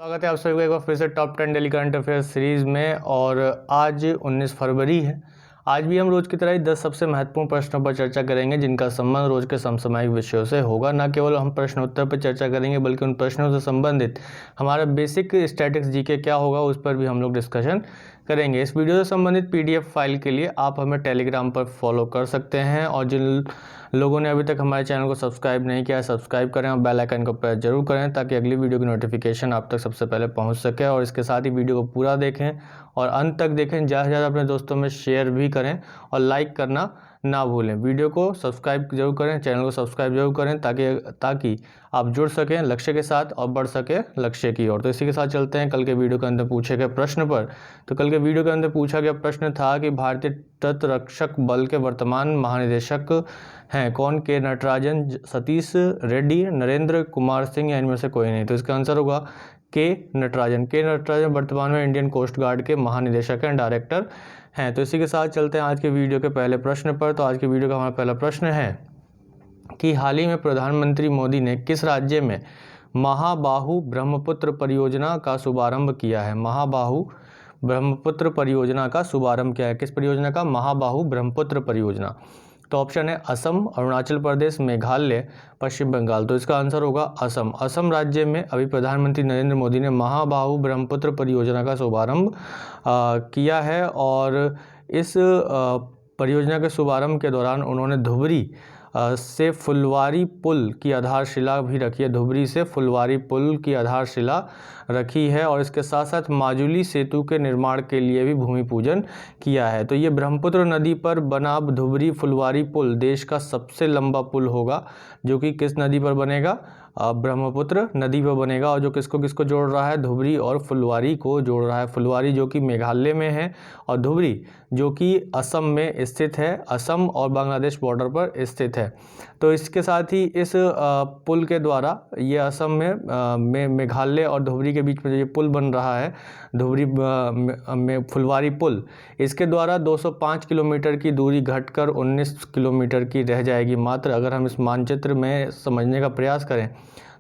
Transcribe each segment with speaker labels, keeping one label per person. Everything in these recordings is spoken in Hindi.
Speaker 1: स्वागत है आप सभी को एक बार फिर से top 10 daily current affair series में। और आज 19 फरवरी है। आज भी हम रोज की तरह ही 10 सबसे महत्वपूर्ण प्रश्नों पर चर्चा करेंगे जिनका संबंध रोज के समसामयिक विषयों से होगा। न केवल हम प्रश्न उत्तर पर चर्चा करेंगे बल्कि उन प्रश्नों से संबंधित हमारा बेसिक स्टैटिक्स जीके क्या होगा उस पर भी हम लोग डिस्कशन करेंगे। इस वीडियो से संबंधित पीडीएफ फाइल के लिए आप हमें टेलीग्राम पर फॉलो कर सकते हैं और जिन लोगों ने अभी तक हमारे चैनल को सब्सक्राइब नहीं किया है सब्सक्राइब करें और बेल आइकन को प्रेस जरूर करें ताकि अगली वीडियो की नोटिफिकेशन आप तक सबसे पहले पहुंच सके। और इसके साथ ही वीडियो को पूरा देखें और अंत तक देखें, ज़्यादा से ज़्यादा अपने दोस्तों में शेयर भी करें और लाइक करना ना भूलें। वीडियो को सब्सक्राइब जरूर करें, चैनल को सब्सक्राइब जरूर करें ताकि आप जुड़ सकें लक्ष्य के साथ और बढ़ सके लक्ष्य की ओर। तो इसी के साथ चलते हैं कल के वीडियो के अंदर पूछे गए प्रश्न पर। तो कल के वीडियो के अंदर पूछा गया प्रश्न था कि भारतीय तटरक्षक बल के वर्तमान महानिदेशक हैं कौन? के नटराजन, सतीश रेड्डी, नरेंद्र कुमार सिंह या इनमें से कोई नहीं। तो इसका आंसर होगा के नटराजन। के नटराजन वर्तमान में इंडियन कोस्ट गार्ड के महानिदेशक हैं, डायरेक्टर हैं। तो इसी के साथ चलते हैं आज के वीडियो के पहले प्रश्न पर। तो आज के वीडियो का हमारा पहला प्रश्न है कि हाल ही में प्रधानमंत्री मोदी ने किस राज्य में महाबाहु ब्रह्मपुत्र परियोजना का शुभारंभ किया है? महाबाहु ब्रह्मपुत्र परियोजना का शुभारंभ किया है। किस परियोजना का? महाबाहु ब्रह्मपुत्र परियोजना। तो ऑप्शन है असम, अरुणाचल प्रदेश, मेघालय, पश्चिम बंगाल। तो इसका आंसर होगा असम। असम राज्य में अभी प्रधानमंत्री नरेंद्र मोदी ने महाबाहु ब्रह्मपुत्र परियोजना का शुभारंभ किया है और इस परियोजना के शुभारंभ के दौरान उन्होंने धुबरी से फुलवारी पुल की आधारशिला भी रखी है। धुबरी से फुलवारी पुल की आधारशिला रखी है और इसके साथ साथ माजुली सेतु के निर्माण के लिए भी भूमि पूजन किया है। तो ये ब्रह्मपुत्र नदी पर बना धुबरी फुलवारी पुल देश का सबसे लंबा पुल होगा जो कि किस नदी पर बनेगा? ब्रह्मपुत्र नदी पर बनेगा और जो किसको किसको जोड़ रहा है? धुबरी और फुलवारी को जोड़ रहा है। फुलवारी जो कि मेघालय में है और धुबरी जो कि असम में स्थित है, असम और बांग्लादेश बॉर्डर पर स्थित है। तो इसके साथ ही इस पुल के द्वारा ये असम में मेघालय और धुबरी के बीच में जो ये पुल बन रहा है धुबरी में फुलवारी पुल, इसके द्वारा 205 किलोमीटर की दूरी घटकर 19 किलोमीटर की रह जाएगी मात्र। अगर हम इस मानचित्र में समझने का प्रयास करें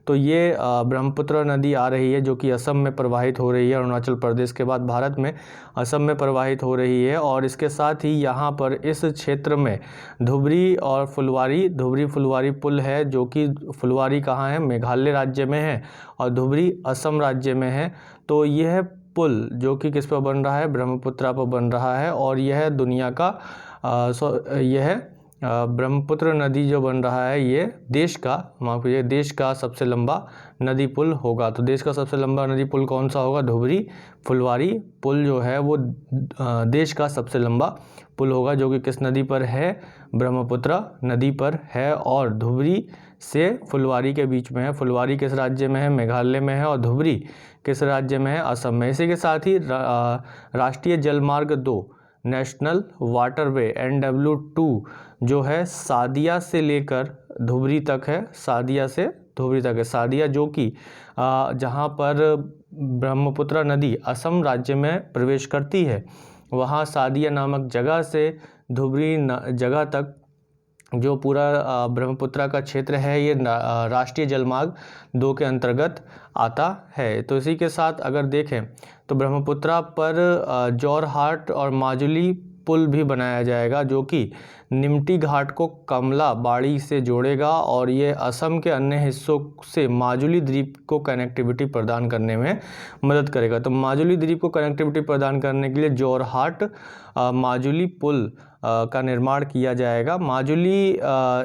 Speaker 1: तो ये ब्रह्मपुत्र नदी आ रही है जो कि असम में प्रवाहित हो रही है। अरुणाचल प्रदेश के बाद भारत में असम में प्रवाहित हो रही है और इसके साथ ही यहाँ पर इस क्षेत्र में धुबरी और धुबरी फुलवारी पुल है जो कि फुलवारी कहाँ है? मेघालय राज्य में है और धुबरी असम राज्य में है। तो यह पुल जो कि किस पर बन रहा है? ब्रह्मपुत्र पर बन रहा है और यह दुनिया का ब्रह्मपुत्र नदी जो बन रहा है ये देश का सबसे लंबा नदी पुल होगा। तो देश का सबसे लंबा नदी पुल कौन सा होगा? धुबरी फुलवारी पुल जो है वो देश का सबसे लंबा पुल होगा जो कि किस नदी पर है? ब्रह्मपुत्र नदी पर है और धुबरी से फुलवारी के बीच में है। फुलवारी किस राज्य में है? मेघालय में है और धुबरी किस राज्य में है? असम में। इसी के साथ ही राष्ट्रीय जलमार्ग 2 नेशनल वाटरवे NW2 जो है सादिया से लेकर धुबरी तक है। सादिया से धुबरी तक है। सादिया जो कि जहाँ पर ब्रह्मपुत्र नदी असम राज्य में प्रवेश करती है वहाँ सादिया नामक जगह से धुबरी जगह तक जो पूरा ब्रह्मपुत्र का क्षेत्र है ये राष्ट्रीय जलमार्ग 2 के अंतर्गत आता है। तो इसी के साथ अगर देखें तो ब्रह्मपुत्र पर जोरहाट और माजुली पुल भी बनाया जाएगा जो कि निमटी घाट को कमला बाड़ी से जोड़ेगा और ये असम के अन्य हिस्सों से माजुली द्वीप को कनेक्टिविटी प्रदान करने में मदद करेगा। तो माजुली द्वीप को कनेक्टिविटी प्रदान करने के लिए जोरहाट माजुली पुल का निर्माण किया जाएगा। माजुली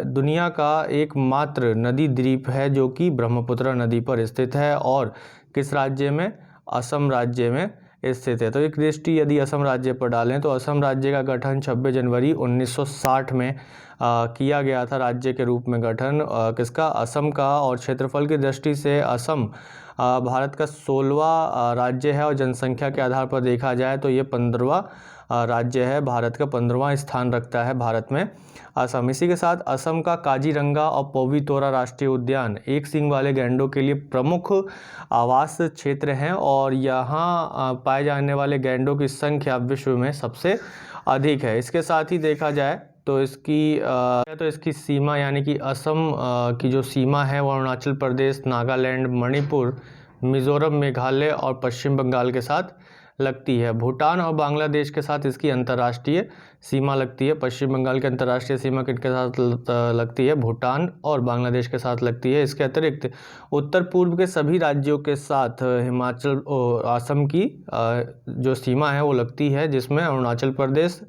Speaker 1: दुनिया का एकमात्र नदी द्वीप है जो कि ब्रह्मपुत्र नदी पर स्थित है और किस राज्य में? असम राज्य में स्थित है। तो एक दृष्टि यदि असम राज्य पर डालें तो असम राज्य का गठन 26 जनवरी 1960 में किया गया था। राज्य के रूप में गठन किसका? असम का। और क्षेत्रफल की दृष्टि से असम भारत का 16वां राज्य है और जनसंख्या के आधार पर देखा जाए तो ये 15वां राज्य है। भारत का 15वां स्थान रखता है भारत में असम। इसी के साथ असम का काजीरंगा और पवितोरा राष्ट्रीय उद्यान एक सींग वाले गैंडों के लिए प्रमुख आवास क्षेत्र हैं और यहाँ पाए जाने वाले गैंडों की संख्या विश्व में सबसे अधिक है। इसके साथ ही देखा जाए तो इसकी सीमा यानी कि असम की जो सीमा है वो अरुणाचल प्रदेश, नागालैंड, मणिपुर, मिजोरम, मेघालय और पश्चिम बंगाल के साथ लगती है। भूटान और बांग्लादेश के साथ इसकी अंतर्राष्ट्रीय सीमा लगती है। पश्चिम बंगाल की अंतर्राष्ट्रीय सीमा किनके साथ लगती है? भूटान और बांग्लादेश के साथ लगती है। इसके अतिरिक्त उत्तर पूर्व के सभी राज्यों के साथ हिमाचल और असम की जो सीमा है वो लगती है, जिसमें अरुणाचल प्रदेश,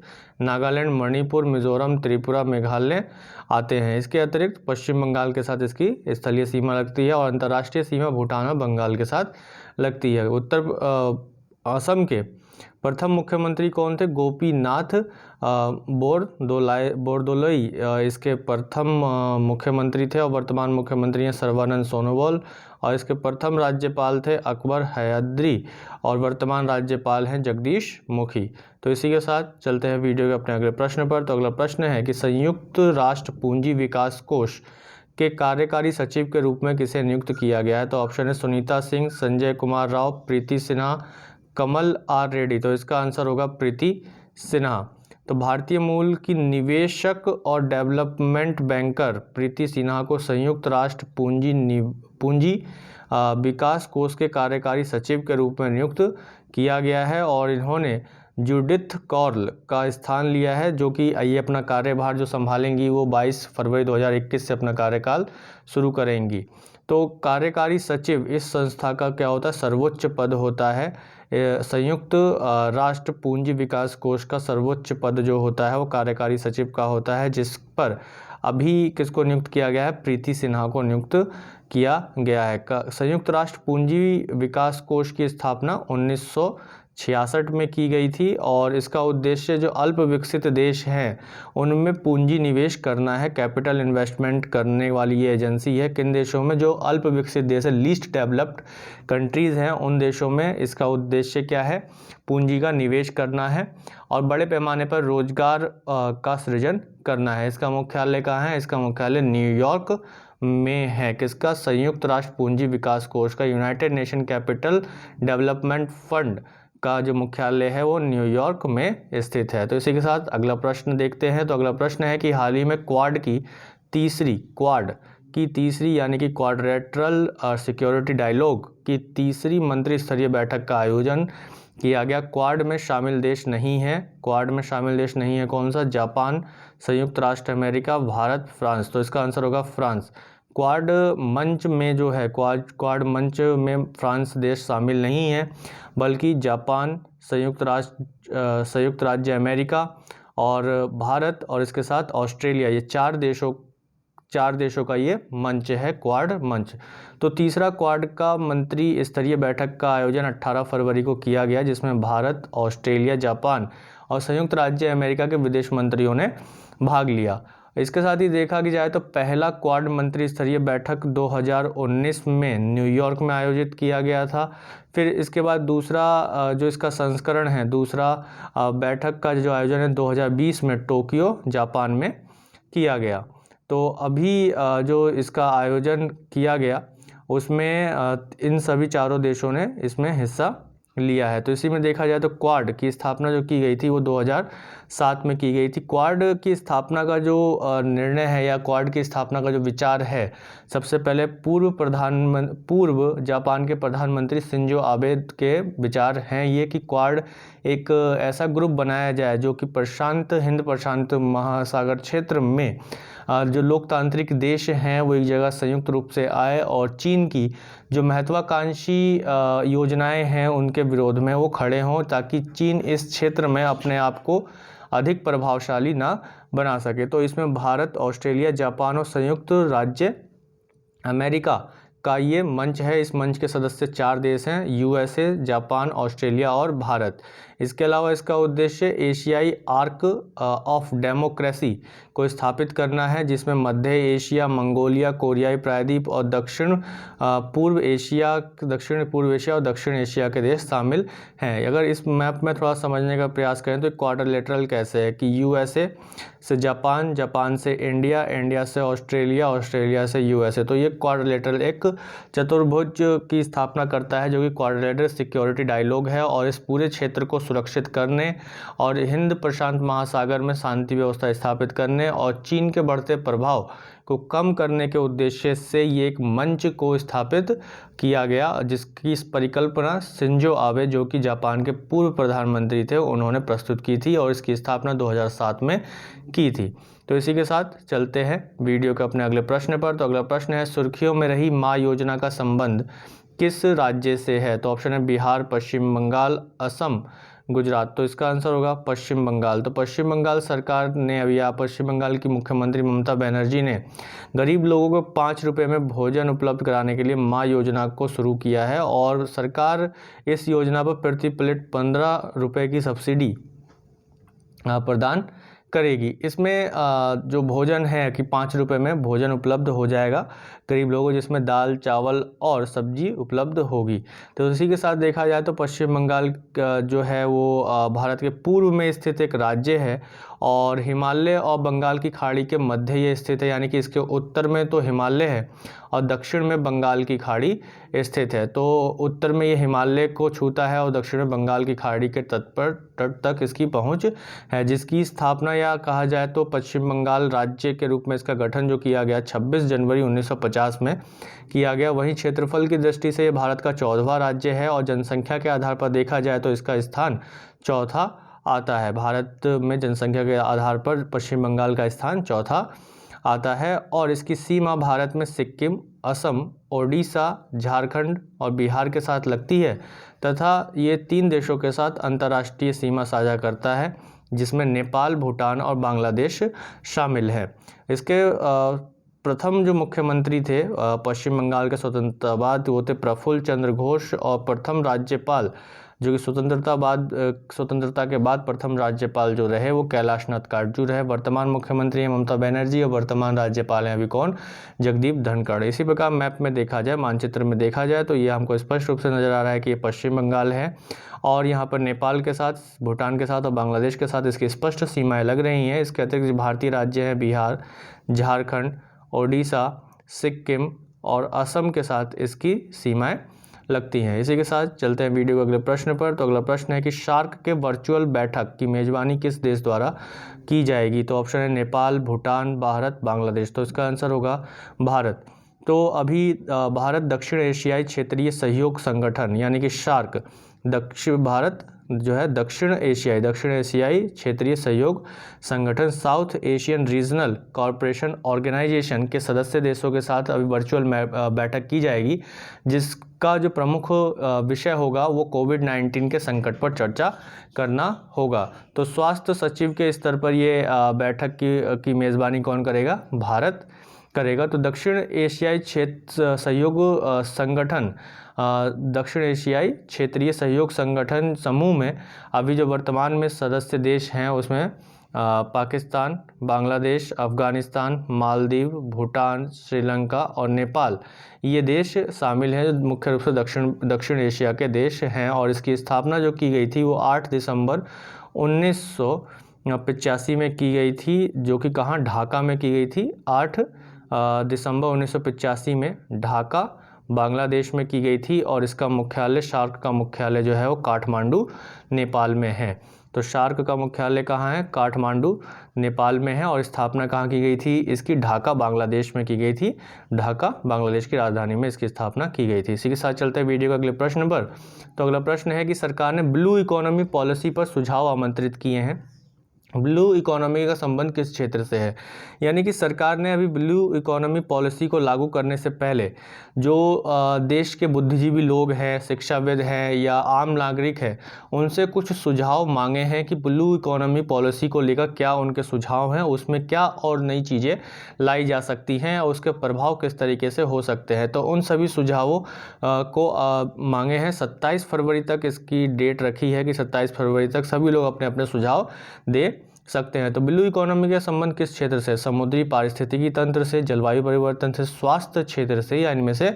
Speaker 1: नागालैंड, मणिपुर, मिजोरम, त्रिपुरा, मेघालय आते हैं। इसके अतिरिक्त पश्चिम बंगाल के साथ इसकी स्थलीय सीमा लगती है और अंतर्राष्ट्रीय सीमा भूटान और बंगाल के साथ लगती है। असम के प्रथम मुख्यमंत्री कौन थे? गोपीनाथ बोरदोलोई इसके प्रथम मुख्यमंत्री थे और वर्तमान मुख्यमंत्री हैं सर्बानंद सोनोवाल। और इसके प्रथम राज्यपाल थे अकबर हैदरी और वर्तमान राज्यपाल हैं जगदीश मुखी। तो इसी के साथ चलते हैं वीडियो के अपने अगले प्रश्न पर। तो अगला प्रश्न है कि संयुक्त राष्ट्र पूंजी विकास कोष के कार्यकारी सचिव के रूप में किसे नियुक्त किया गया है? तो ऑप्शन है सुनीता सिंह, संजय कुमार राव, प्रीति सिन्हा, कमल आर रेड्डी। तो इसका आंसर होगा प्रीति सिन्हा। तो भारतीय मूल की निवेशक और डेवलपमेंट बैंकर प्रीति सिन्हा को संयुक्त राष्ट्र पूंजी विकास कोष के कार्यकारी सचिव के रूप में नियुक्त किया गया है और इन्होंने जूडिथ कौल का स्थान लिया है, जो कि ये अपना कार्यभार जो संभालेंगी वो 22 फरवरी 2021 से अपना कार्यकाल शुरू करेंगी। तो कार्यकारी सचिव इस संस्था का क्या होता है? सर्वोच्च पद होता है। संयुक्त राष्ट्र पूंजी विकास कोष का सर्वोच्च पद जो होता है वो कार्यकारी सचिव का होता है, जिस पर अभी किसको नियुक्त किया गया है? प्रीति सिन्हा को नियुक्त किया गया है। संयुक्त राष्ट्र पूंजी विकास कोष की स्थापना 1966 में की गई थी और इसका उद्देश्य जो अल्प विकसित देश हैं उनमें पूंजी निवेश करना है। कैपिटल इन्वेस्टमेंट करने वाली ये एजेंसी है। किन देशों में? जो अल्प विकसित देश है, लीस्ट डेवलप्ड कंट्रीज़ हैं, उन देशों में इसका उद्देश्य क्या है? पूंजी का निवेश करना है और बड़े पैमाने पर रोजगार का सृजन करना है। इसका मुख्यालय कहाँ है? इसका मुख्यालय न्यूयॉर्क में है। किसका? संयुक्त राष्ट्र पूंजी विकास कोष का। United nation capital development fund का जो मुख्यालय है वो न्यूयॉर्क में स्थित है। तो इसी के साथ अगला प्रश्न देखते हैं। तो अगला प्रश्न है कि हाल ही में क्वाड की तीसरी यानी कि क्वाड्रिलेटरल सिक्योरिटी डायलॉग की तीसरी मंत्री स्तरीय बैठक का आयोजन किया गया। क्वाड में शामिल देश नहीं है। कौन सा? जापान, संयुक्त राष्ट्र अमेरिका, भारत, फ्रांस। तो इसका आंसर होगा फ्रांस। क्वाड मंच में जो है क्वाड मंच में फ्रांस देश शामिल नहीं है, बल्कि जापान, संयुक्त राज्य अमेरिका और भारत और इसके साथ ऑस्ट्रेलिया, ये चार देशों का ये मंच है, क्वाड मंच। तो तीसरा क्वाड का मंत्री स्तरीय बैठक का आयोजन 18 फरवरी को किया गया, जिसमें भारत, ऑस्ट्रेलिया, जापान और संयुक्त राज्य अमेरिका के विदेश मंत्रियों ने भाग लिया। इसके साथ ही देखा कि जाए तो पहला क्वाड मंत्री स्तरीय बैठक 2019 में न्यूयॉर्क में आयोजित किया गया था। फिर इसके बाद दूसरा जो इसका संस्करण है, दूसरा बैठक का जो आयोजन है 2020 में टोक्यो, जापान में किया गया। तो अभी जो इसका आयोजन किया गया उसमें इन सभी चारों देशों ने इसमें हिस्सा लिया है। तो इसी में देखा जाए तो क्वाड की स्थापना जो की गई थी वो 2007 में की गई थी। क्वाड की स्थापना का जो निर्णय है या क्वाड की स्थापना का जो विचार है, सबसे पहले पूर्व जापान के प्रधानमंत्री शिंजो आबे के विचार हैं ये कि क्वाड एक ऐसा ग्रुप बनाया जाए जो कि हिंद प्रशांत महासागर क्षेत्र में जो लोकतांत्रिक देश हैं वो एक जगह संयुक्त रूप से आए और चीन की जो महत्वाकांक्षी योजनाएं हैं उनके विरोध में वो खड़े हों, ताकि चीन इस क्षेत्र में अपने आप को अधिक प्रभावशाली ना बना सके। तो इसमें भारत, ऑस्ट्रेलिया, जापान और संयुक्त राज्य अमेरिका का ये मंच है। इस मंच के सदस्य 4 देश हैं, यूएसए, जापान, ऑस्ट्रेलिया और भारत। इसके अलावा इसका उद्देश्य एशियाई आर्क ऑफ डेमोक्रेसी को स्थापित करना है, जिसमें मध्य एशिया, मंगोलिया, कोरियाई प्रायद्वीप और दक्षिण पूर्व एशिया और दक्षिण एशिया के देश शामिल हैं। अगर इस मैप में थोड़ा समझने का प्रयास करें तो क्वाड्रिलेटरल कैसे है कि यूएसए से जापान, जापान से इंडिया, इंडिया से ऑस्ट्रेलिया, ऑस्ट्रेलिया से यूएसए। तो ये क्वाड्रिलेटरल एक चतुर्भुज की स्थापना करता है, जो कि क्वाड्रिलेटरल सिक्योरिटी डायलॉग है और इस पूरे क्षेत्र को सुरक्षित करने और हिंद प्रशांत महासागर में शांति व्यवस्था स्थापित करने करने और चीन के बढ़ते प्रभाव को कम करने के उद्देश्य से ये एक मंच को स्थापित किया गया, जिसकी परिकल्पना शिंजो आबे, जो कि जापान के पूर्व प्रधानमंत्री थे, उन्होंने प्रस्तुत की थी और इसकी स्थापना 2007 में की थी। तो इसी के साथ चलते हैं वीडियो के अपने अगले प्रश्न पर। तो अगला प्रश्न है, सुर्खियों में रही माँ योजना का संबंध किस राज्य से है? तो ऑप्शन है बिहार, पश्चिम बंगाल, असम, गुजरात। तो इसका आंसर होगा पश्चिम बंगाल। तो पश्चिम बंगाल सरकार ने अभी पश्चिम बंगाल की मुख्यमंत्री ममता बनर्जी ने गरीब लोगों को 5 रुपये में भोजन उपलब्ध कराने के लिए माँ योजना को शुरू किया है और सरकार इस योजना पर प्रति प्लेट 15 रुपये की सब्सिडी प्रदान करेगी। इसमें जो भोजन है कि 5 रुपये में भोजन उपलब्ध हो जाएगा गरीब लोगों को, जिसमें दाल, चावल और सब्जी उपलब्ध होगी। तो इसी के साथ देखा जाए तो पश्चिम बंगाल जो है वो भारत के पूर्व में स्थित एक राज्य है और हिमालय और बंगाल की खाड़ी के मध्य ये स्थित है, यानी कि इसके उत्तर में तो हिमालय है और दक्षिण में बंगाल की खाड़ी स्थित है। तो उत्तर में ये हिमालय को छूता है और दक्षिण में बंगाल की खाड़ी के तट तक इसकी पहुंच है, जिसकी स्थापना या कहा जाए तो पश्चिम बंगाल राज्य के रूप में इसका गठन जो किया गया 26 जनवरी 1950 में किया गया। वहीं क्षेत्रफल की दृष्टि से ये भारत का 14वां राज्य है और जनसंख्या के आधार पर देखा जाए तो इसका स्थान चौथा आता है। भारत में जनसंख्या के आधार पर पश्चिम बंगाल का स्थान चौथा आता है और इसकी सीमा भारत में सिक्किम, असम, ओडिशा, झारखंड और बिहार के साथ लगती है तथा ये 3 देशों के साथ अंतर्राष्ट्रीय सीमा साझा करता है, जिसमें नेपाल, भूटान और बांग्लादेश शामिल है। इसके प्रथम जो मुख्यमंत्री थे पश्चिम बंगाल के स्वतंत्रता बाद वो थे प्रफुल्ल चंद्र घोष और प्रथम राज्यपाल जो कि स्वतंत्रता के बाद प्रथम राज्यपाल जो रहे वो कैलाशनाथ काटजू रहे। वर्तमान मुख्यमंत्री हैं ममता बनर्जी और वर्तमान राज्यपाल हैं अभी कौन? जगदीप धनखड़। इसी प्रकार मैप में देखा जाए, मानचित्र में देखा जाए तो ये हमको स्पष्ट रूप से नज़र आ रहा है कि ये पश्चिम बंगाल है और यहाँ पर नेपाल के साथ, भूटान के साथ और बांग्लादेश के साथ इसकी स्पष्ट सीमाएँ लग रही हैं। इसके अतिरिक्त भारतीय राज्य हैं बिहार, झारखंड, ओडिशा, सिक्किम और असम के साथ इसकी सीमाएँ लगती हैं। इसी के साथ चलते हैं वीडियो के अगले प्रश्न पर। तो अगला प्रश्न है कि शार्क के वर्चुअल बैठक की मेजबानी किस देश द्वारा की जाएगी? तो ऑप्शन है नेपाल, भूटान, भारत, बांग्लादेश। तो इसका आंसर होगा भारत। तो अभी भारत दक्षिण एशियाई क्षेत्रीय सहयोग संगठन यानी कि शार्क भारत जो है दक्षिण एशियाई क्षेत्रीय सहयोग संगठन south Asian regional corporation organisation के सदस्य देशों के साथ अभी वर्चुअल बैठक की जाएगी, जिसका जो प्रमुख विषय होगा वो कोविड-19 के संकट पर चर्चा करना होगा। तो स्वास्थ्य सचिव के स्तर पर ये बैठक की मेज़बानी कौन करेगा? भारत करेगा। तो दक्षिण एशियाई क्षेत्र सहयोग संगठन दक्षिण एशियाई क्षेत्रीय सहयोग संगठन समूह में अभी जो वर्तमान में सदस्य देश हैं उसमें पाकिस्तान, बांग्लादेश, अफगानिस्तान, मालदीव, भूटान, श्रीलंका और नेपाल ये देश शामिल हैं, जो मुख्य रूप से दक्षिण एशिया के देश हैं। और इसकी स्थापना जो की गई थी वो 8 दिसंबर 1985 में की गई थी, जो कि कहाँ? ढाका में की गई थी। 8 दिसंबर 1985 में ढाका बांग्लादेश में की गई थी और इसका मुख्यालय, शार्क का मुख्यालय जो है वो काठमांडू नेपाल में है। तो शार्क का मुख्यालय कहाँ है? काठमांडू नेपाल में है। और स्थापना कहाँ की गई थी इसकी? ढाका बांग्लादेश में की गई थी। ढाका बांग्लादेश की राजधानी में इसकी स्थापना की गई थी। इसी के साथ चलते हैं वीडियो के अगले प्रश्न पर। तो अगला प्रश्न है कि सरकार ने ब्लू इकोनॉमी पॉलिसी पर सुझाव आमंत्रित किए हैं। ब्लू इकोनॉमी का संबंध किस क्षेत्र से है? यानी कि सरकार ने अभी ब्लू इकोनॉमी पॉलिसी को लागू करने से पहले जो देश के बुद्धिजीवी लोग हैं, शिक्षाविद हैं या आम नागरिक हैं, उनसे कुछ सुझाव मांगे हैं कि ब्लू इकोनॉमी पॉलिसी को लेकर क्या उनके सुझाव हैं, उसमें क्या और नई चीज़ें लाई जा सकती हैं और उसके प्रभाव किस तरीके से हो सकते हैं। तो उन सभी सुझावों को मांगे हैं। 27 फरवरी तक इसकी डेट रखी है कि 27 फरवरी तक सभी लोग अपने अपने सुझाव दे सकते हैं। तो ब्लू इकोनॉमी का संबंध किस क्षेत्र से? समुद्री पारिस्थितिकी तंत्र से, जलवायु परिवर्तन से, स्वास्थ्य क्षेत्र से या इनमें से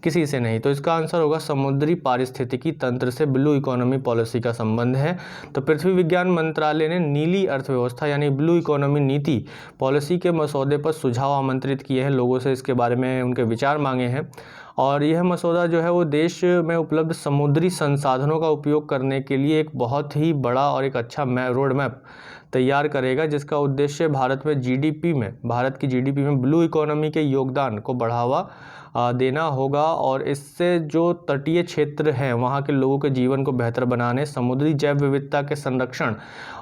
Speaker 1: किसी से नहीं। तो इसका आंसर होगा समुद्री पारिस्थितिकी तंत्र से ब्लू इकोनॉमी पॉलिसी का संबंध है। तो पृथ्वी विज्ञान मंत्रालय ने नीली अर्थव्यवस्था यानी ब्लू इकोनॉमी नीति पॉलिसी के मसौदे पर सुझाव आमंत्रित किए हैं, लोगों से इसके बारे में उनके विचार मांगे हैं। और यह मसौदा जो है वो देश में उपलब्ध समुद्री संसाधनों का उपयोग करने के लिए एक बहुत ही बड़ा और एक अच्छा रोड मैप तैयार करेगा, जिसका उद्देश्य भारत की जीडीपी में ब्लू इकोनॉमी के योगदान को बढ़ावा देना होगा और इससे जो तटीय क्षेत्र हैं वहाँ के लोगों के जीवन को बेहतर बनाने, समुद्री जैव विविधता के संरक्षण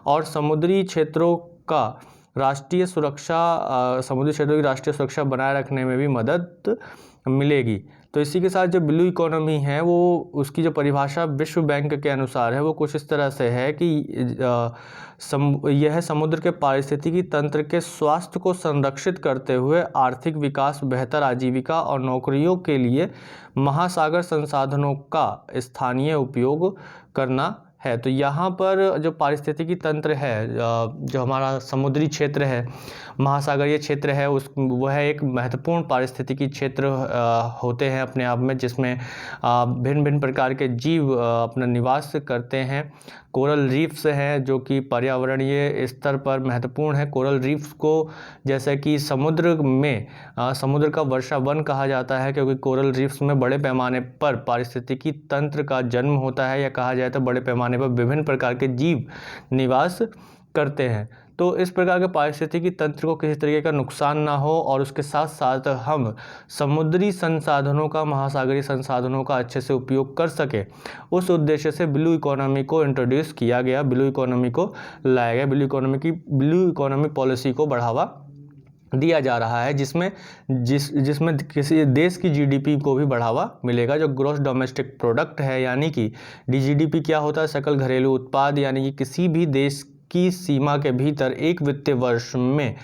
Speaker 1: और समुद्री क्षेत्रों की राष्ट्रीय सुरक्षा बनाए रखने में भी मदद मिलेगी। तो इसी के साथ जो ब्लू इकोनॉमी है वो उसकी जो परिभाषा विश्व बैंक के अनुसार है वो कुछ इस तरह से है कि यह समुद्र के पारिस्थितिकी तंत्र के स्वास्थ्य को संरक्षित करते हुए आर्थिक विकास, बेहतर आजीविका और नौकरियों के लिए महासागर संसाधनों का स्थानीय उपयोग करना है। तो यहाँ पर जो पारिस्थितिकी तंत्र है, जो हमारा समुद्री क्षेत्र है, महासागरीय क्षेत्र है, वह एक महत्वपूर्ण पारिस्थितिकी क्षेत्र होते हैं अपने आप में, जिसमें भिन्न भिन्न प्रकार के जीव अपना निवास करते हैं। कोरल रीफ्स हैं जो कि पर्यावरणीय स्तर पर महत्वपूर्ण है। कोरल रीफ्स को जैसे कि समुद्र का वर्षा वन कहा जाता है, क्योंकि कोरल रीफ्स में बड़े पैमाने पर पारिस्थितिकी तंत्र का जन्म होता है, या कहा जाए तो बड़े पैमाने पर विभिन्न प्रकार के जीव निवास करते हैं। तो इस प्रकार के पारिस्थितिकी तंत्र को किसी तरीके का नुकसान ना हो और उसके साथ साथ हम समुद्री संसाधनों का, महासागरीय संसाधनों का अच्छे से उपयोग कर सके, उस उद्देश्य से ब्लू इकोनॉमी को इंट्रोड्यूस किया गया, ब्लू इकोनॉमी को लाया गया। ब्लू इकोनॉमी पॉलिसी को बढ़ावा दिया जा रहा है, जिसमें किसी देश की जीडीपी को भी बढ़ावा मिलेगा। जो ग्रॉस डोमेस्टिक प्रोडक्ट है, यानी कि जीडीपी क्या होता है, सकल घरेलू उत्पाद, यानी कि किसी भी देश की सीमा के भीतर एक वित्तीय वर्ष में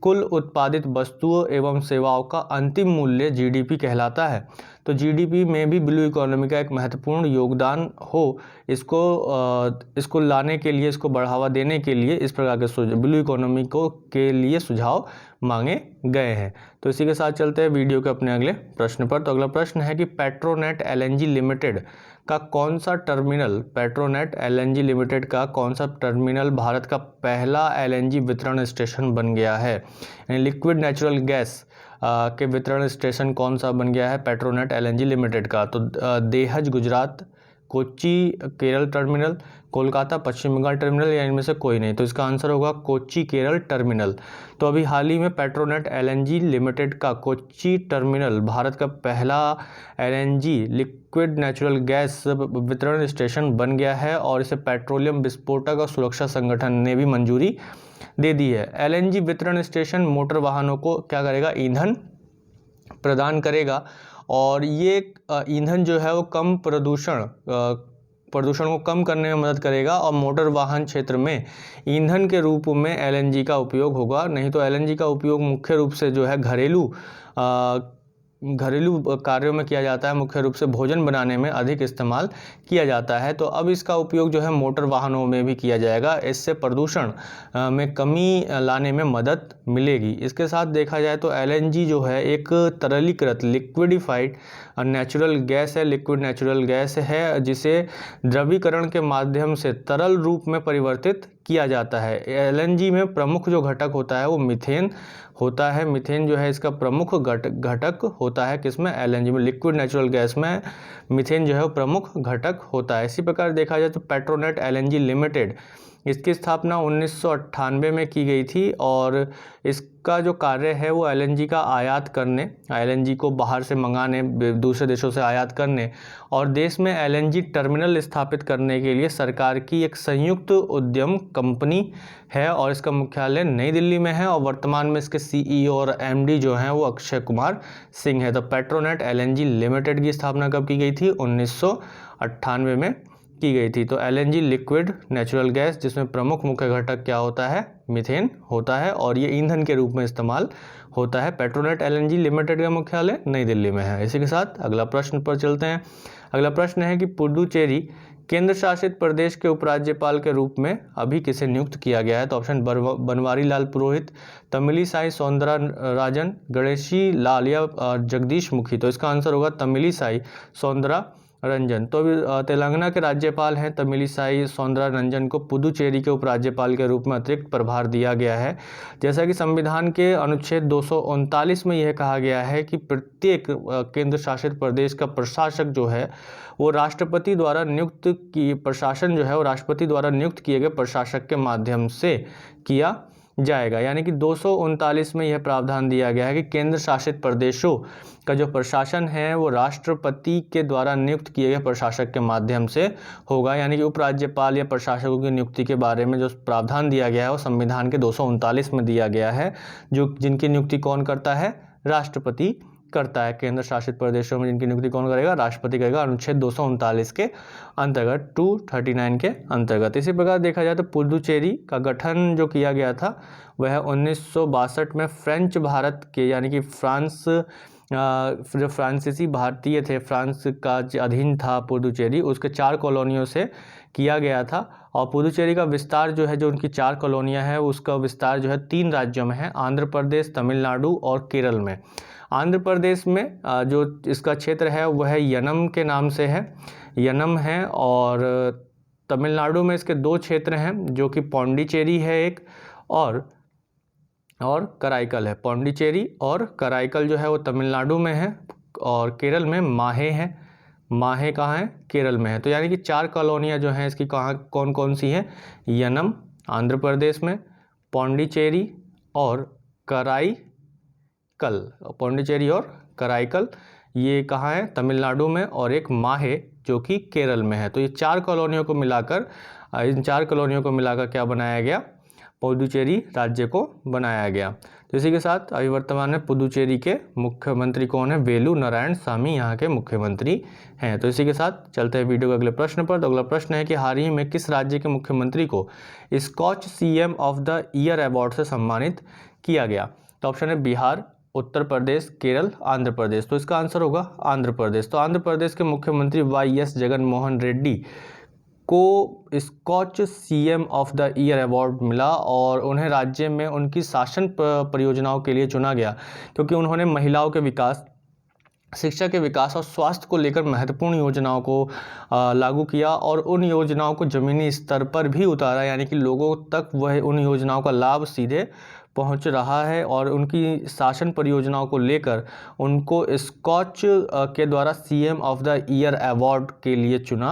Speaker 1: कुल उत्पादित वस्तुओं एवं सेवाओं का अंतिम मूल्य जीडीपी कहलाता है। तो जीडीपी में भी ब्लू इकोनॉमी का एक महत्वपूर्ण योगदान हो, इसको लाने के लिए, इसको बढ़ावा देने के लिए इस प्रकार के ब्लू इकोनॉमी के लिए सुझाव मांगे गए हैं। तो इसी के साथ चलते हैं वीडियो के अपने अगले प्रश्न पर। तो अगला प्रश्न है कि पेट्रोनेट एलएनजी लिमिटेड का कौन सा टर्मिनल भारत का पहला एलएनजी वितरण स्टेशन बन गया है। यानी लिक्विड नेचुरल गैस के वितरण स्टेशन कौन सा बन गया है पेट्रोनेट एलएनजी लिमिटेड का। तो देहज गुजरात, कोच्चि केरल टर्मिनल, कोलकाता पश्चिम बंगाल टर्मिनल, या इनमें से कोई नहीं। तो इसका आंसर होगा कोच्चि केरल टर्मिनल। तो अभी हाल ही में पेट्रोनेट एलएनजी लिमिटेड का कोच्चि टर्मिनल भारत का पहला एलएनजी लिक्विड नेचुरल गैस वितरण स्टेशन बन गया है और इसे पेट्रोलियम विस्फोटक और सुरक्षा संगठन ने भी मंजूरी दे दी है। एलएनजी वितरण स्टेशन मोटर वाहनों को क्या करेगा, ईंधन प्रदान करेगा और ये ईंधन जो है वो कम प्रदूषण को कम करने में मदद करेगा और मोटर वाहन क्षेत्र में ईंधन के रूप में एलएनजी का उपयोग होगा। नहीं तो एलएनजी का उपयोग मुख्य रूप से जो है घरेलू कार्यों में किया जाता है, मुख्य रूप से भोजन बनाने में अधिक इस्तेमाल किया जाता है। तो अब इसका उपयोग जो है मोटर वाहनों में भी किया जाएगा, इससे प्रदूषण में कमी लाने में मदद मिलेगी। इसके साथ देखा जाए तो एलएनजी जो है एक तरलीकृत लिक्विडिफाइड नेचुरल गैस है जिसे द्रवीकरण के माध्यम से तरल रूप में परिवर्तित किया जाता है। एलएनजी में प्रमुख जो घटक होता है वो मीथेन होता है। मीथेन जो है इसका प्रमुख घटक होता है, किसमें, एलएनजी में। लिक्विड नेचुरल गैस में मीथेन जो है वो प्रमुख घटक होता है। इसी प्रकार देखा जाए तो पेट्रोनेट एलएनजी लिमिटेड, इसकी स्थापना 1998 में की गई थी और इसका जो कार्य है वो एलएनजी का आयात करने, एलएनजी को बाहर से मंगाने, दूसरे देशों से आयात करने और देश में एलएनजी टर्मिनल स्थापित करने के लिए सरकार की एक संयुक्त उद्यम कंपनी है और इसका मुख्यालय नई दिल्ली में है और वर्तमान में इसके सीईओ और एमडी जो हैं वो अक्षय कुमार सिंह है। तो पेट्रोनेट एलएनजी लिमिटेड की स्थापना कब की गई थी, 1998 में की गई थी। तो एलएनजी लिक्विड नेचुरल गैस, जिसमें प्रमुख मुख्य घटक क्या होता है, मीथेन होता है और ये ईंधन के रूप में इस्तेमाल होता है। पेट्रोनेट एलएनजी लिमिटेड का मुख्यालय नई दिल्ली में है। इसी के साथ अगला प्रश्न पर चलते हैं। अगला प्रश्न है कि पुडुचेरी केंद्र शासित प्रदेश के उपराज्यपाल के रूप में अभी किसे नियुक्त किया गया है। तो ऑप्शन बनवारी लाल पुरोहित, तमिलिसाई सौंदरराजन, गणेशी लाल या जगदीश मुखी। तो इसका आंसर होगा तमिलिसाई सौंदरराजन। रंजन। तो अभी तेलंगाना के राज्यपाल हैं तमिलिसाई सौंदरराजन को पुदुचेरी के उपराज्यपाल के रूप में अतिरिक्त प्रभार दिया गया है। जैसा कि संविधान के अनुच्छेद 239 में यह कहा गया है कि प्रत्येक केंद्र शासित प्रदेश का प्रशासक जो है वो राष्ट्रपति द्वारा नियुक्त की प्रशासन जो है वो राष्ट्रपति द्वारा नियुक्त किए गए प्रशासक के माध्यम से किया जाएगा। यानी कि 239 में यह प्रावधान दिया गया है कि केंद्र शासित प्रदेशों का जो प्रशासन है वो राष्ट्रपति के द्वारा नियुक्त किए गए प्रशासक के माध्यम से होगा। यानी कि उपराज्यपाल या प्रशासकों की नियुक्ति के बारे में जो प्रावधान दिया गया है वो संविधान के 239 में दिया गया है, जो जिनकी नियुक्ति कौन करता है? राष्ट्रपति करता है। केंद्र शासित प्रदेशों में जिनकी नियुक्ति कौन करेगा? राष्ट्रपति करेगा, अनुच्छेद 239 के अंतर्गत, 239 के अंतर्गत। इसी प्रकार देखा जाए तो पुदुचेरी का गठन जो किया गया था वह 1962 में फ्रेंच भारत के, यानी कि फ्रांस जो फ्रांसीसी भारतीय थे, फ्रांस का अधीन था पुदुचेरी, उसके 4 कॉलोनियों से किया गया था। और पुदुचेरी का विस्तार जो है, जो उनकी 4 कॉलोनियाँ हैं, उसका विस्तार जो है 3 राज्यों में है, आंध्र प्रदेश, तमिलनाडु और केरल में। आंध्र प्रदेश में जो इसका क्षेत्र है वह यनम के नाम से है, यनम है। और तमिलनाडु में इसके 2 क्षेत्र हैं, जो कि पौंडीचेरी है एक, और कराईकल है। पौंडीचेरी और कराईकल जो है वो तमिलनाडु में है, और केरल में माहे है। माहे कहाँ है? केरल में है। तो यानी कि 4 कॉलोनियाँ जो हैं इसकी कहाँ कौन कौन सी हैं? यनम आंध्र प्रदेश में, पौंडीचेरी और कराईकल, पौंडीचेरी और कराईकल ये कहाँ है? तमिलनाडु में, और एक माहे जो कि केरल में है। तो ये 4 कॉलोनियों को मिलाकर, इन 4 कॉलोनियों को मिलाकर क्या बनाया गया? पुदुचेरी राज्य को बनाया गया। तो इसी के साथ अभी वर्तमान में पुदुचेरी के मुख्यमंत्री कौन है? वेलु नारायण स्वामी यहाँ के मुख्यमंत्री हैं। तो इसी के साथ चलते हैं वीडियो के अगले प्रश्न पर। तो अगला प्रश्न है कि हाल ही में किस राज्य के मुख्यमंत्री को Skoch CM of the year award से सम्मानित किया गया? तो ऑप्शन है बिहार, उत्तर प्रदेश, केरल, आंध्र प्रदेश। तो इसका आंसर होगा आंध्र प्रदेश। तो आंध्र प्रदेश के मुख्यमंत्री वाई.एस. जगन मोहन रेड्डी को Skoch CM of the year award मिला, और उन्हें राज्य में उनकी शासन परियोजनाओं के लिए चुना गया, क्योंकि उन्होंने महिलाओं के विकास, शिक्षा के विकास और स्वास्थ्य को लेकर महत्वपूर्ण योजनाओं को लागू किया, और उन योजनाओं को ज़मीनी स्तर पर भी उतारा, यानी कि लोगों तक वह उन योजनाओं का लाभ सीधे पहुंच रहा है। और उनकी शासन परियोजनाओं को लेकर उनको स्कॉच के द्वारा CM of the year award के लिए चुना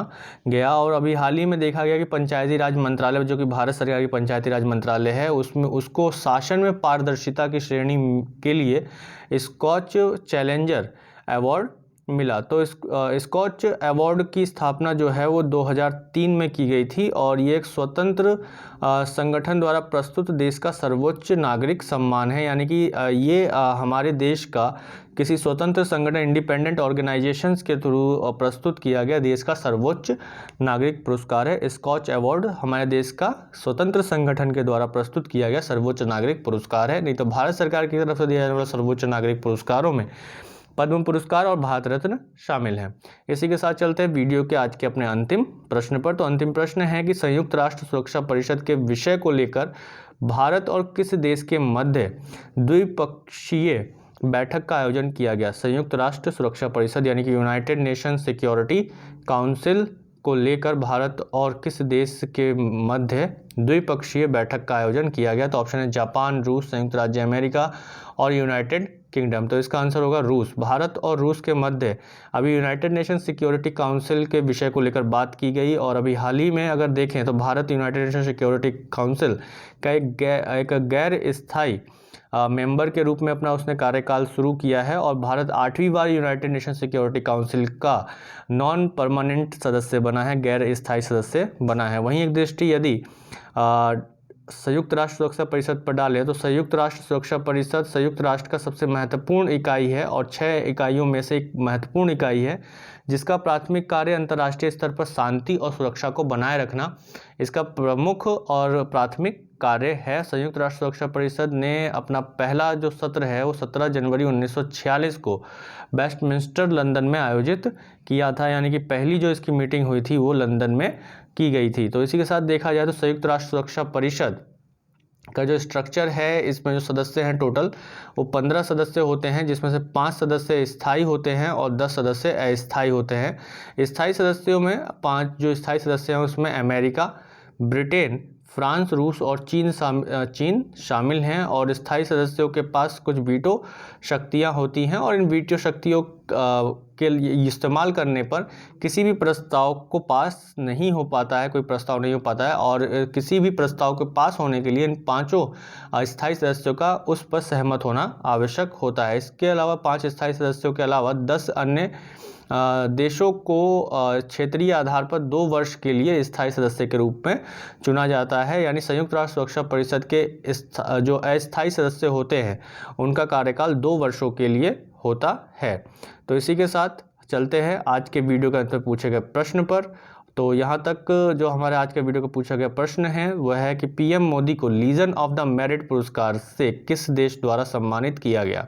Speaker 1: गया। और अभी हाल ही में देखा गया कि पंचायती राज मंत्रालय, जो कि भारत सरकार की पंचायती राज मंत्रालय है, उसमें उसको शासन में पारदर्शिता की श्रेणी के लिए स्कॉच चैलेंजर अवार्ड मिला। तो स्कॉच अवार्ड की स्थापना जो है वो 2003 में की गई थी, और ये एक स्वतंत्र संगठन द्वारा प्रस्तुत देश का सर्वोच्च नागरिक सम्मान है। यानी कि ये हमारे देश का किसी स्वतंत्र संगठन, इंडिपेंडेंट ऑर्गेनाइजेशंस के थ्रू प्रस्तुत किया गया देश का सर्वोच्च नागरिक पुरस्कार है। स्कॉच अवार्ड हमारे देश का स्वतंत्र संगठन के द्वारा प्रस्तुत किया गया सर्वोच्च नागरिक पुरस्कार है। नहीं तो भारत सरकार की तरफ से दिया जाने वाला सर्वोच्च नागरिक पुरस्कारों में पद्म पुरस्कार और भारत रत्न शामिल हैं। इसी के साथ चलते हैं वीडियो के आज के अपने अंतिम प्रश्न पर। तो अंतिम प्रश्न है कि संयुक्त राष्ट्र सुरक्षा परिषद के विषय को लेकर भारत और किस देश के मध्य द्विपक्षीय बैठक का आयोजन किया गया? संयुक्त राष्ट्र सुरक्षा परिषद यानी कि यूनाइटेड नेशन सिक्योरिटी काउंसिल को लेकर भारत और किस देश के मध्य द्विपक्षीय बैठक का आयोजन किया गया? तो ऑप्शन है जापान, रूस, संयुक्त राज्य अमेरिका और यूनाइटेड किंगडम। तो इसका आंसर होगा रूस। भारत और रूस के मध्य अभी यूनाइटेड नेशन सिक्योरिटी काउंसिल के विषय को लेकर बात की गई, और अभी हाल ही में अगर देखें तो Bharat United nation security council का एक गैर स्थायी मेंबर के रूप में अपना उसने कार्यकाल शुरू किया है, और भारत 8वीं बार यूनाइटेड नेशन सिक्योरिटी काउंसिल का नॉन परमानेंट सदस्य बना है, गैर स्थायी सदस्य बना है। वहीं एक दृष्टि यदि संयुक्त राष्ट्र सुरक्षा परिषद पर डालें तो संयुक्त राष्ट्र सुरक्षा परिषद संयुक्त राष्ट्र का सबसे महत्वपूर्ण इकाई है, और 6 इकाइयों में से एक महत्वपूर्ण इकाई है, जिसका प्राथमिक कार्य अंतर्राष्ट्रीय स्तर पर शांति और सुरक्षा को बनाए रखना इसका प्रमुख और प्राथमिक कार्य है। संयुक्त राष्ट्र सुरक्षा परिषद ने अपना पहला जो सत्र है वो 17 जनवरी 1946 को वेस्टमिंस्टर लंदन में आयोजित किया था, यानी कि पहली जो इसकी मीटिंग हुई थी वो लंदन में की गई थी। तो इसी के साथ देखा जाए तो संयुक्त राष्ट्र सुरक्षा परिषद का जो स्ट्रक्चर है, इसमें जो सदस्य हैं टोटल वो 15 सदस्य होते हैं, जिसमें से 5 सदस्य स्थायी होते हैं और 10 सदस्य अस्थायी होते हैं। स्थायी सदस्यों में 5 जो स्थायी सदस्य हैं उसमें अमेरिका, ब्रिटेन, फ्रांस, रूस और चीन शामिल हैं। और स्थायी सदस्यों के पास कुछ वीटो शक्तियां होती हैं और इन वीटो शक्तियों के इस्तेमाल करने पर किसी भी प्रस्ताव को पास नहीं हो पाता है, कोई प्रस्ताव नहीं हो पाता है। और किसी भी प्रस्ताव के पास होने के लिए इन 5 स्थायी सदस्यों का उस पर सहमत होना आवश्यक होता है। इसके अलावा 5 स्थायी सदस्यों के अलावा 10 अन्य देशों को क्षेत्रीय आधार पर 2 वर्ष के लिए स्थायी सदस्य के रूप में चुना जाता है। यानी संयुक्त राष्ट्र सुरक्षा परिषद के जो अस्थायी सदस्य होते हैं उनका कार्यकाल 2 वर्षों के लिए होता है। तो इसी के साथ चलते हैं आज के वीडियो के अंत में पूछे गए प्रश्न पर। तो यहाँ तक जो हमारे आज के वीडियो का पूछा गया प्रश्न है वह है कि पीएम मोदी को लीजन ऑफ द मेरिट पुरस्कार से किस देश द्वारा सम्मानित किया गया।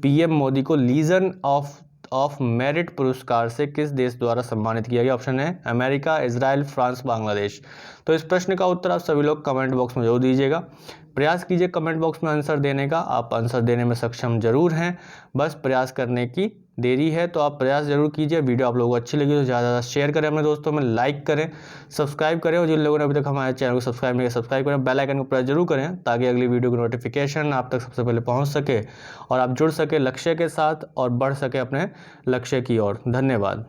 Speaker 1: पीएम मोदी को लीजन ऑफ मेरिट पुरस्कार से किस देश द्वारा सम्मानित किया गया। ऑप्शन है अमेरिका, इजराइल, फ्रांस, बांग्लादेश। तो इस प्रश्न का उत्तर आप सभी लोग कमेंट बॉक्स में जरूर दीजिएगा। प्रयास कीजिए कमेंट बॉक्स में आंसर देने का। आप आंसर देने में सक्षम जरूर हैं, बस प्रयास करने की देरी है। तो आप प्रयास जरूर कीजिए। वीडियो आप लोगों को अच्छी लगी तो ज़्यादा से ज़्यादा शेयर करें अपने दोस्तों में, लाइक करें, सब्सक्राइब करें और जिन लोगों ने अभी तक हमारे चैनल को सब्सक्राइब नहीं किया सब्सक्राइब करें, बेल आइकन को प्रेस जरूर करें ताकि अगली वीडियो की नोटिफिकेशन आप तक सबसे पहले पहुंच सके और आप जुड़ सके लक्ष्य के साथ और बढ़ सके अपने लक्ष्य की ओर। धन्यवाद।